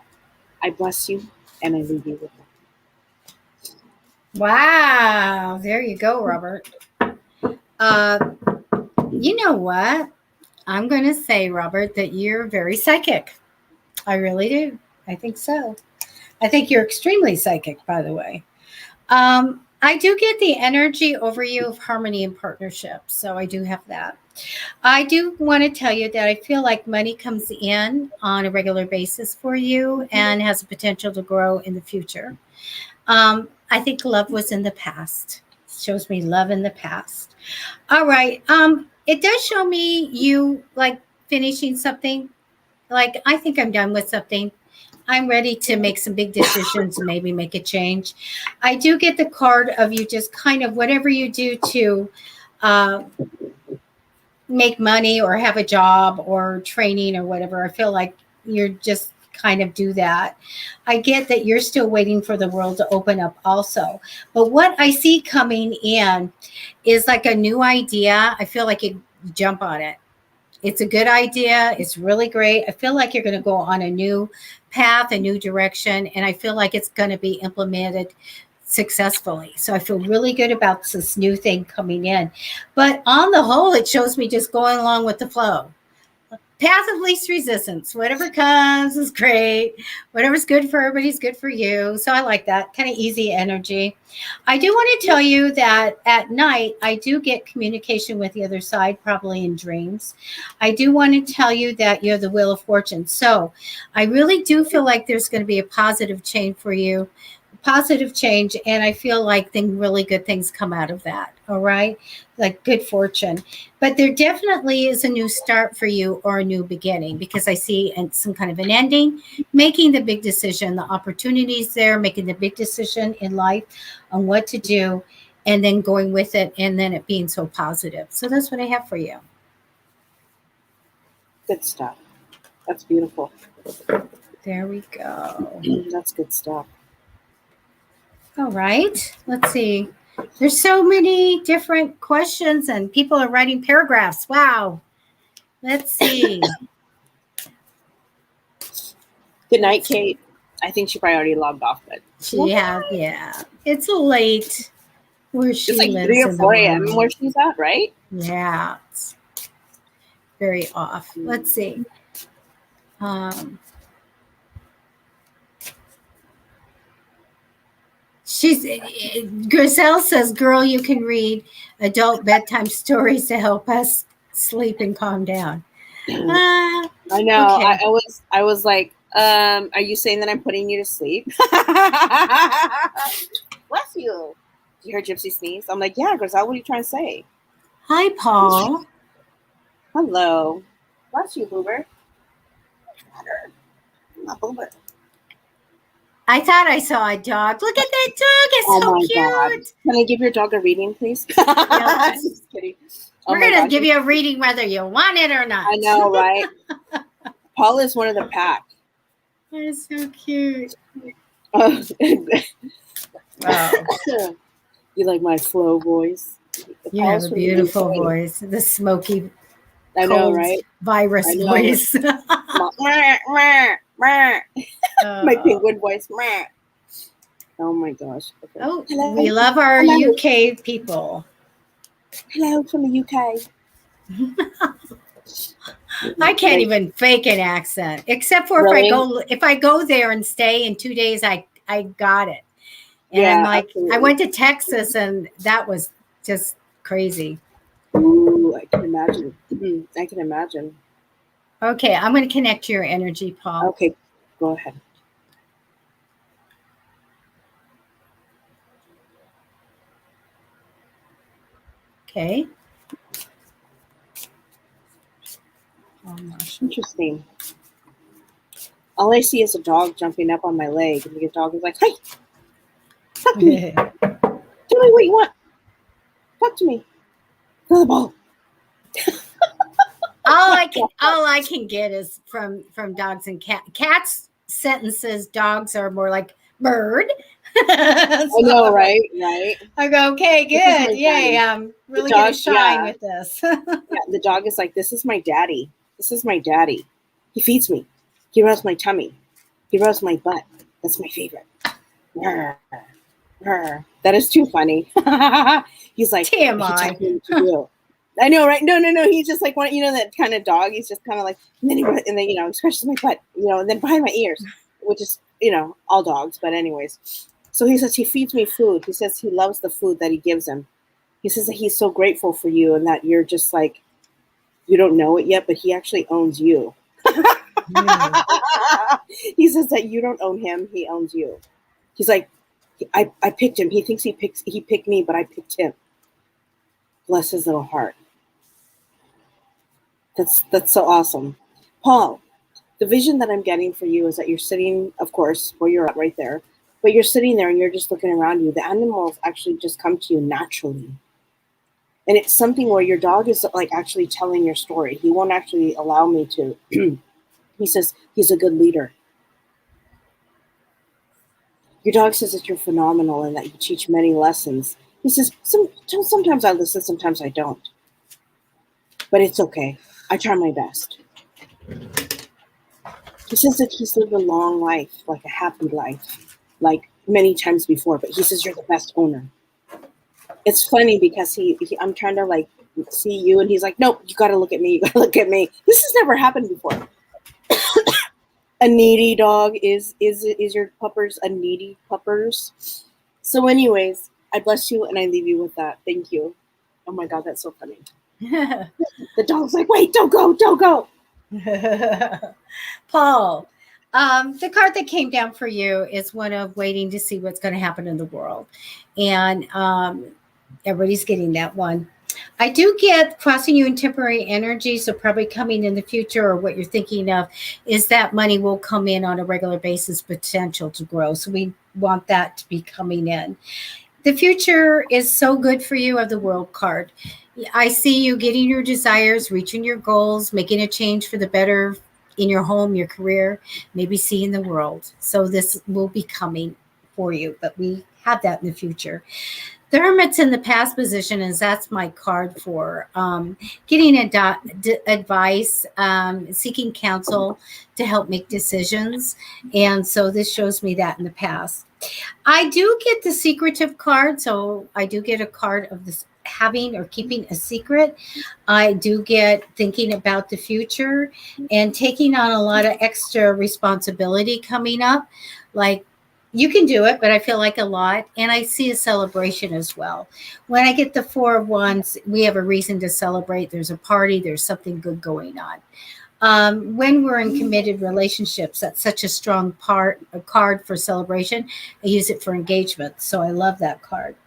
I bless you, and I leave you with that. Wow. There you go, Robert. You know what? I'm going to say, Robert, that you're very psychic. I really do. I think so. I think you're extremely psychic, by the way. I do get the energy over you of harmony and partnership. So I do have that. I do want to tell you that I feel like money comes in on a regular basis for you and has a potential to grow in the future. I think love was in the past. It shows me love in the past. All right. It does show me you like finishing something. Like, I think I'm done with something. I'm ready to make some big decisions, maybe make a change. I do get the card of you just kind of whatever you do to make money or have a job or training or whatever. I feel like you're just kind of do that. I get that you're still waiting for the world to open up also. But what I see coming in is like a new idea. I feel like you jump on it. It's a good idea. It's really great. I feel like you're going to go on a new path, a new direction, and I feel like it's going to be implemented successfully. So I feel really good about this new thing coming in. But on the whole, it shows me just going along with the flow. Path of least resistance. Whatever comes is great. Whatever's good for everybody's good for you. So I like that kind of easy energy. I do want to tell you that at night, I do get communication with the other side, probably in dreams. I do want to tell you that you're the Wheel of Fortune. So I really do feel like there's going to be a positive change for you. Positive change, and I feel like really good things come out of that. All right, like good fortune, but there definitely is a new start for you or a new beginning, because I see some kind of an ending, making the big decision, the opportunities there, making the big decision in life on what to do, and then going with it, and then it being so positive. So that's what I have for you. Good stuff. That's beautiful. There we go. That's good stuff. All right, let's see. There's so many different questions and people are writing paragraphs. Wow. Let's see. Good night, Kate. I think she probably already logged off, but Yeah. It's late where she it's like lives 3 or in 4 the a.m. world. where she's at, right? Yeah. It's very off. Let's see. Griselle says, girl, you can read adult bedtime stories to help us sleep and calm down. I know. Okay. I was like, are you saying that I'm putting you to sleep? Bless you. You heard Gypsy sneeze? I'm like, yeah, Griselle, what are you trying to say? Hi, Paul. Hello. Bless you, Boober. Not Boober. I thought I saw a dog. Look at that dog. It's so cute. God. Can I give your dog a reading, please? Just kidding. We're going to give you a reading whether you want it or not. I know, right? Paul is one of the pack. That is so cute. Wow. Wow. You like my flow voice? You have a beautiful voice. The smoky, I know, right? Virus voice. My penguin voice. Oh my gosh. Okay. Oh, hello. We love our UK people. Hello from the UK. I can't even fake an accent, except for if I go there and stay in 2 days, I got it. And I'm like, absolutely. I went to Texas and that was just crazy. Ooh, I can imagine. I can imagine. Okay, I'm going to connect to your energy, Paul. Okay, go ahead. Okay. Interesting. All I see is a dog jumping up on my leg, and the dog is like, "Hey, talk to me. Tell me what you want. Talk to me. Throw the ball." all I can get is from dogs and cats. sentences, dogs are more like bird. I know, right? Right. I go, okay, This is my good. Yay. daddy. I'm really dog, going to shine yeah. with this. Yeah, the dog is like, this is my daddy. This is my daddy. He feeds me. He rubs my tummy. He rubs my butt. That's my favorite. Rrr, rrr. That is too funny. He's like, he TMI. tells me what to do. I know, right? No. He's just like one, that kind of dog. He's just kind of like, and then he scratches my butt, and then behind my ears, which is, all dogs. But anyways, so he says he feeds me food. He says he loves the food that he gives him. He says that he's so grateful for you and that you're just like, you don't know it yet, but he actually owns you. He says that you don't own him, he owns you. He's like, I picked him. He thinks he picked me, but I picked him. Bless his little heart. That's so awesome. Paul, the vision that I'm getting for you is that you're sitting, of course, where you're at right there, but you're sitting there and you're just looking around you. The animals actually just come to you naturally. And it's something where your dog is like actually telling your story. He won't actually allow me to. He says he's a good leader. Your dog says that you're phenomenal and that you teach many lessons. He says, sometimes I listen, sometimes I don't. But it's okay. I try my best. He says that he's lived a long life, like a happy life, like many times before. But he says you're the best owner. It's funny because I'm trying to like see you, and he's like, nope, you got to look at me. You got to look at me. This has never happened before. A needy dog is your puppers a needy puppers? So anyways, I bless you and I leave you with that. Thank you. Oh my God, that's so funny. The dog's like, wait, don't go. Paul, the card that came down for you is one of waiting to see what's going to happen in the world. And everybody's getting that one. I do get crossing you in temporary energy, so probably coming in the future, or what you're thinking of is that money will come in on a regular basis, potential to grow. So we want that to be coming in. The future is so good for you of the World card. I see you getting your desires, reaching your goals, making a change for the better in your home, your career, maybe seeing the world. So this will be coming for you, but we have that in the future. The Hermit's in the past position, as that's my card for getting advice, seeking counsel to help make decisions. And so this shows me that in the past. I do get the secretive card. So I do get a card of this having or keeping a secret. I do get thinking about the future and taking on a lot of extra responsibility coming up. Like, you can do it, but I feel like a lot. And I see a celebration as well. When I get the Four of Wands, we have a reason to celebrate. There's a party. There's something good going on. When we're in committed relationships, that's such a strong a card for celebration. I use it for engagement. So I love that card.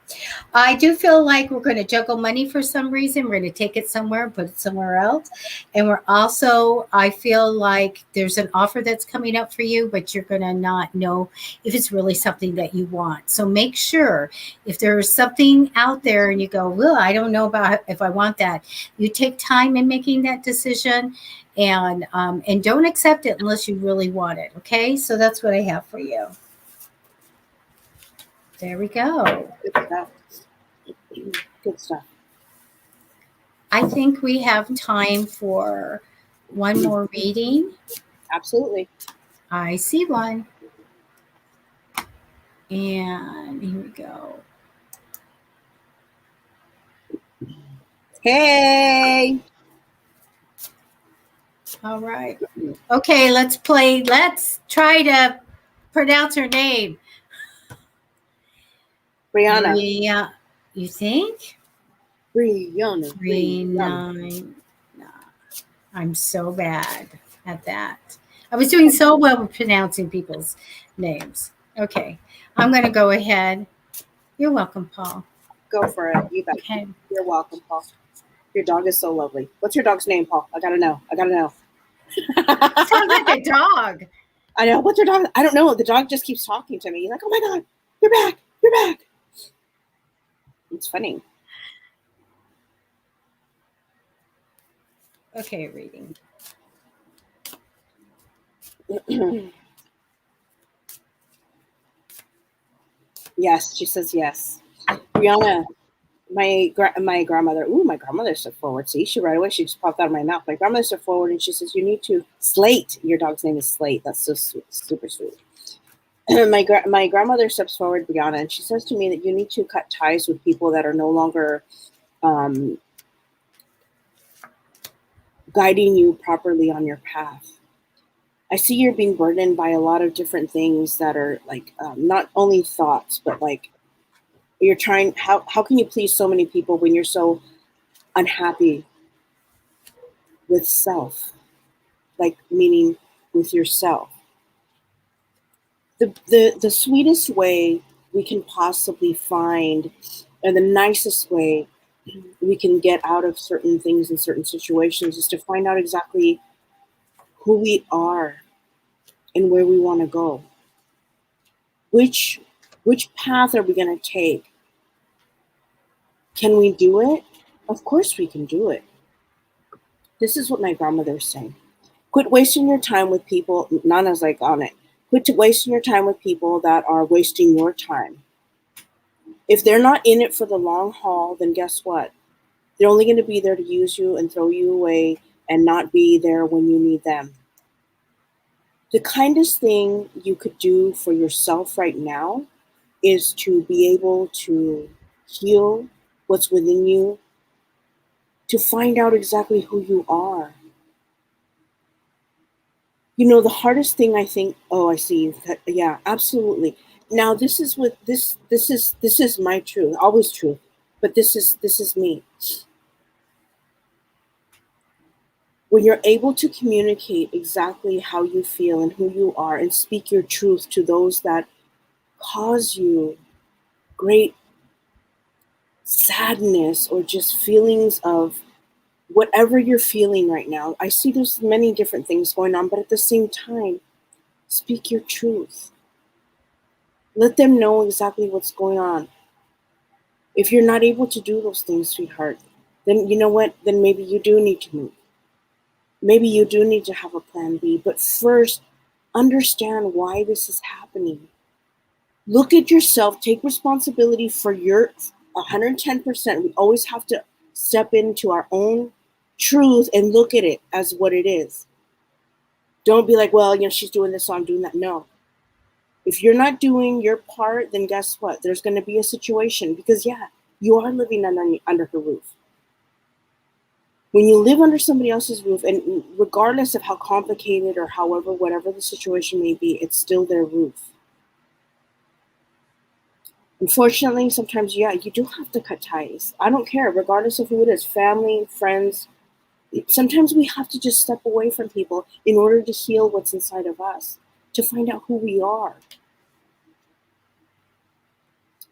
I do feel like we're going to juggle money for some reason. We're going to take it somewhere and put it somewhere else. And we're also, I feel like there's an offer that's coming up for you, but you're going to not know if it's really something that you want. So make sure if there's something out there and you go, well, I don't know about if I want that, you take time in making that decision and don't accept it unless you really want it. Okay. So that's what I have for you. There we go. Good stuff. Good stuff. I think we have time for one more reading. Absolutely. I see one. And here we go. Hey. All right. Okay, let's play. Let's try to pronounce her name. Brianna. Yeah. You think? Brianna. I'm so bad at that. I was doing so well with pronouncing people's names. Okay. I'm going to go ahead. You're welcome, Paul. Go for it. You bet. Okay. You're welcome, Paul. Your dog is so lovely. What's your dog's name, Paul? I gotta know. Sounds like a dog. I know. What's your dog? I don't know. The dog just keeps talking to me. He's like, oh my God, you're back. You're back. It's funny. Okay, reading. Yes, she says yes. Brianna, my grandmother. Ooh, my grandmother stepped forward. See, she right away. She just popped out of my mouth. My grandmother stepped forward and she says, "You need to Slate. Your dog's name is Slate. That's so sweet, super sweet." My grandmother steps forward, Brianna, and she says to me that you need to cut ties with people that are no longer um, guiding you properly on your path. I see you're being burdened by a lot of different things that are like not only thoughts, but like you're trying. How can you please so many people when you're so unhappy with self? Like meaning with yourself. The sweetest way we can possibly find, and the nicest way we can get out of certain things in certain situations is to find out exactly who we are and where we want to go. Which path are we going to take? Can we do it? Of course we can do it. This is what my grandmother is saying. Quit wasting your time with people. Nana's like on it. Quit wasting your time with people that are wasting your time. If they're not in it for the long haul, then guess what? They're only going to be there to use you and throw you away and not be there when you need them. The kindest thing you could do for yourself right now is to be able to heal what's within you, to find out exactly who you are. You know, the hardest thing I think, oh, I see. Yeah, absolutely. Now this is what this is my truth, always truth, but this is me. When you're able to communicate exactly how you feel and who you are and speak your truth to those that cause you great sadness or just feelings of whatever you're feeling right now. I see there's many different things going on, but at the same time, speak your truth. Let them know exactly what's going on. If you're not able to do those things, sweetheart, then you know what? Then maybe you do need to move. Maybe you do need to have a plan B. But first, understand why this is happening. Look at yourself. Take responsibility for your 110%. We always have to step into our own truth and look at it as what it is. Don't be like, well, you know, she's doing this, so I'm doing that. No. If you're not doing your part, then guess what? There's going to be a situation because, yeah, you are living under her roof. When you live under somebody else's roof, and regardless of how complicated or however, whatever the situation may be, it's still their roof. Unfortunately, sometimes, yeah, you do have to cut ties. I don't care, regardless of who it is, family, friends. Sometimes we have to just step away from people in order to heal what's inside of us, to find out who we are.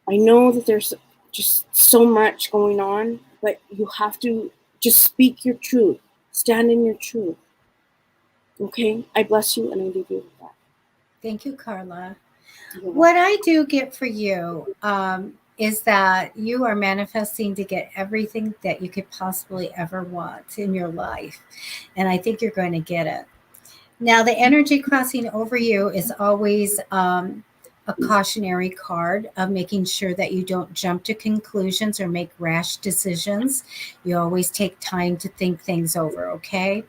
I know that there's just so much going on, but you have to just speak your truth. Stand in your truth. Okay? I bless you and I leave you with that. Thank you, Carla. What I do get for you is that you are manifesting to get everything that you could possibly ever want in your life. And I think you're going to get it. Now, the energy crossing over you is always a cautionary card of making sure that you don't jump to conclusions or make rash decisions. You always take time to think things over, okay?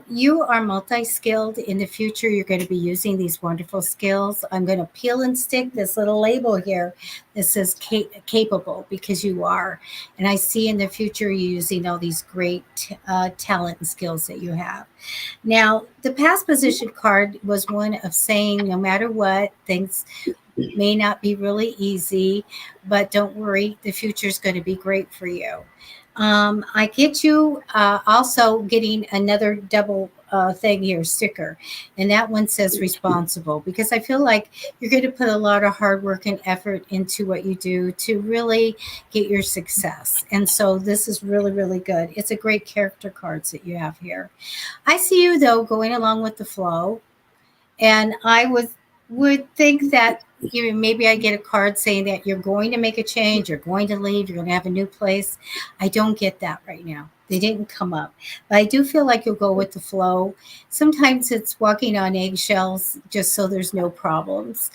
You are multi-skilled. In the future, you're going to be using these wonderful skills. I'm going to peel and stick this little label here that says capable because you are. And I see in the future you using all these great talent and skills that you have. Now, the past position card was one of saying no matter what, things may not be really easy, but don't worry, the future is going to be great for you. I get you also getting another double thing here, sticker. And that one says responsible because I feel like you're going to put a lot of hard work and effort into what you do to really get your success. And so this is really, really good. It's a great character cards that you have here. I see you, though, going along with the flow. And I was would think that maybe I get a card saying that you're going to make a change, you're going to leave, you're going to have a new place. I don't get that right now. They didn't come up. But I do feel like you'll go with the flow. Sometimes it's walking on eggshells just so there's no problems.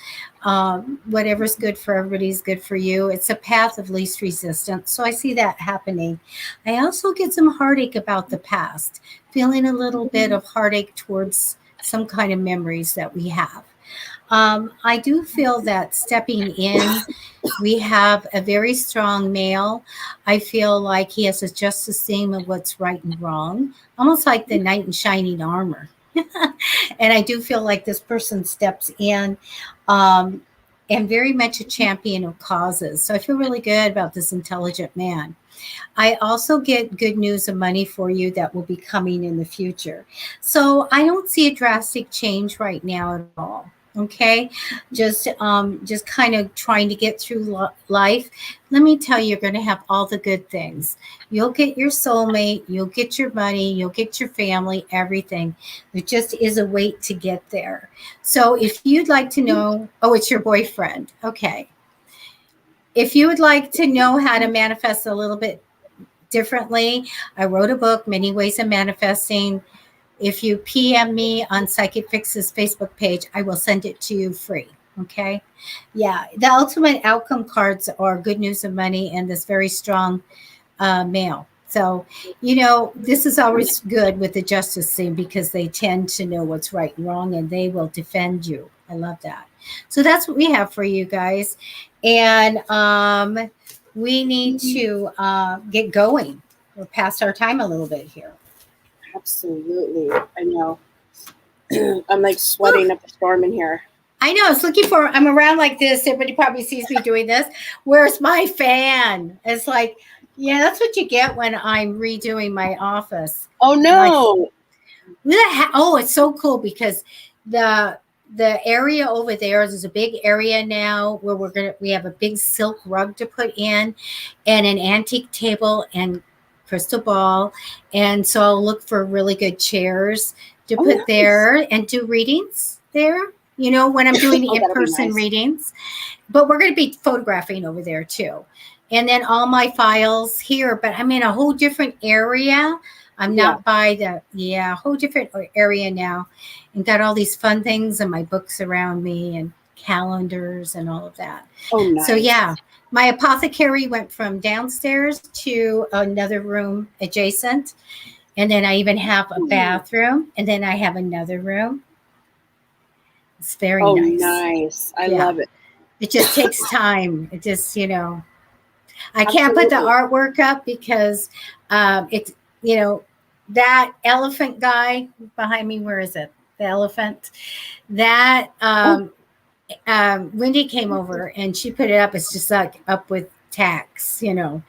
Whatever's good for everybody's good for you. It's a path of least resistance. So I see that happening. I also get some heartache about the past, feeling a little bit of heartache towards some kind of memories that we have. I do feel that stepping in, we have a very strong male. I feel like he has a justice theme of what's right and wrong, almost like the knight in shining armor. And I do feel like this person steps in and very much a champion of causes. So I feel really good about this intelligent man. I also get good news of money for you that will be coming in the future. So I don't see a drastic change right now at all. Okay, just kind of trying to get through life. Let me tell you, you're going to have all the good things. You'll get your soulmate, you'll get your money, you'll get your family, everything. There just is a wait to get there. So if you'd like to know, oh, it's your boyfriend. Okay. If you would like to know how to manifest a little bit differently, I wrote a book, Many Ways of Manifesting. If you PM me on Psychicfixes Facebook page, I will send it to you free. Okay. Yeah. The ultimate outcome cards are good news of money and this very strong male. So, this is always good with the justice thing because they tend to know what's right and wrong and they will defend you. I love that. So that's what we have for you guys. And we need to get going. We're past our time a little bit here. Absolutely. I know. I'm like sweating up a storm in here. I know. It's looking for, I'm around like this. Everybody probably sees me doing this. Where's my fan? It's like, yeah, that's what you get when I'm redoing my office. Oh, no. Oh, it's so cool because the area over there is a big area now where we have a big silk rug to put in and an antique table and crystal ball. And so I'll look for really good chairs to put there and do readings there, when I'm doing in-person readings. But we're going to be photographing over there too. And then all my files here, but I'm in a whole different area. I'm not by whole different area now and got all these fun things and my books around me and calendars and all of that. Oh, nice. So my apothecary went from downstairs to another room adjacent. And then I even have a bathroom. And then I have another room. It's very nice. Oh, nice. I love it. It just takes time. It just, I can't put the artwork up because it's, that elephant guy behind me, where is it? The elephant. That Wendy came over and she put it up. It's just like up with tacks, and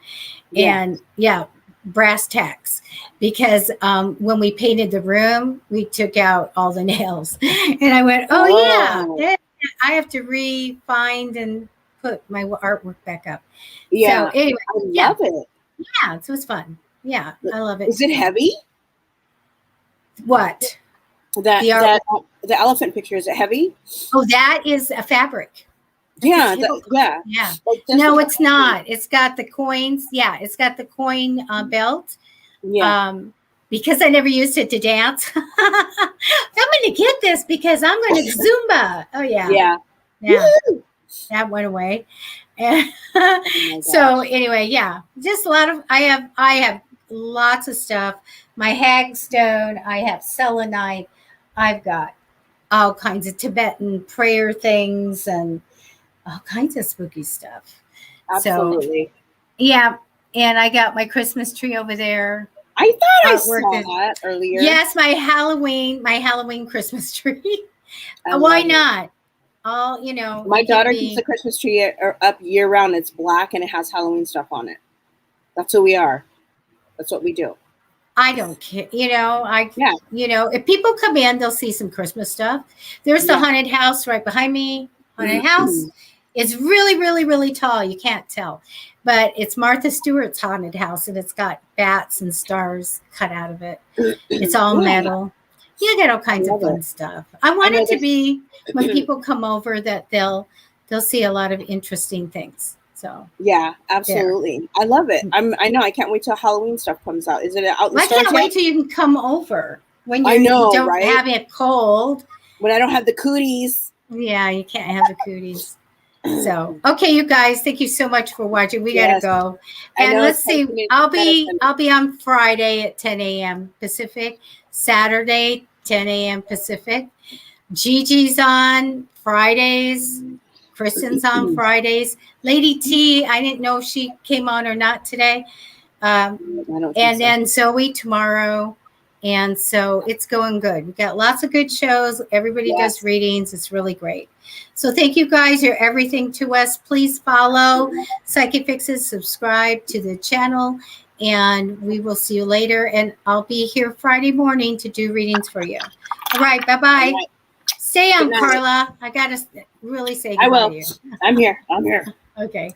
brass tacks. Because when we painted the room, we took out all the nails. And I went, yeah, I have to re-find and put my artwork back up. Yeah. So anyway, I love it. Yeah, so it's fun. Yeah, I love it. Is it heavy? What? The elephant picture, is it heavy? Oh, that is a fabric. Yeah. Like no, it's not. It's got the coins. Yeah, it's got the coin belt. Yeah. Because I never used it to dance. I'm going to get this because I'm going to Zumba. Oh, yeah. Yeah. Woo-hoo! That went away. And so anyway, just a lot of, I have lots of stuff. My hagstone, I have selenite. I've got all kinds of Tibetan prayer things and all kinds of spooky stuff. Absolutely. So, and I got my Christmas tree over there. I thought I saw that earlier. Yes, my Halloween Christmas tree. Why not? All, my daughter keeps the Christmas tree up year round. It's black and it has Halloween stuff on it. That's who we are. That's what we do. I don't care. If people come in, they'll see some Christmas stuff. There's the haunted house right behind me. Haunted house is really, really, really tall. You can't tell. But it's Martha Stewart's haunted house, and it's got bats and stars cut out of it. It's all metal. You get all kinds of fun stuff. I want it to be when people come over that they'll see a lot of interesting things. So yeah, absolutely. There. I love it. I know. I can't wait till Halloween stuff comes out. Is it out in the stores? I can't wait till you can come over when you don't have it cold. When I don't have the cooties. Yeah, you can't have the cooties. So okay, you guys, thank you so much for watching. We gotta go. And let's see. I'll be on Friday at 10 a.m. Pacific, Saturday 10 a.m. Pacific. Gigi's on Fridays. Kristen's on Fridays. Lady T, I didn't know if she came on or not today. Then Zoe tomorrow. And so it's going good. We've got lots of good shows. Everybody does readings. It's really great. So thank you guys. You're everything to us. Please follow Psychicfixes, subscribe to the channel, and we will see you later. And I'll be here Friday morning to do readings for you. All right. Bye-bye. Stay on, Carla. I got to really say goodbye to you. I'm here. Okay.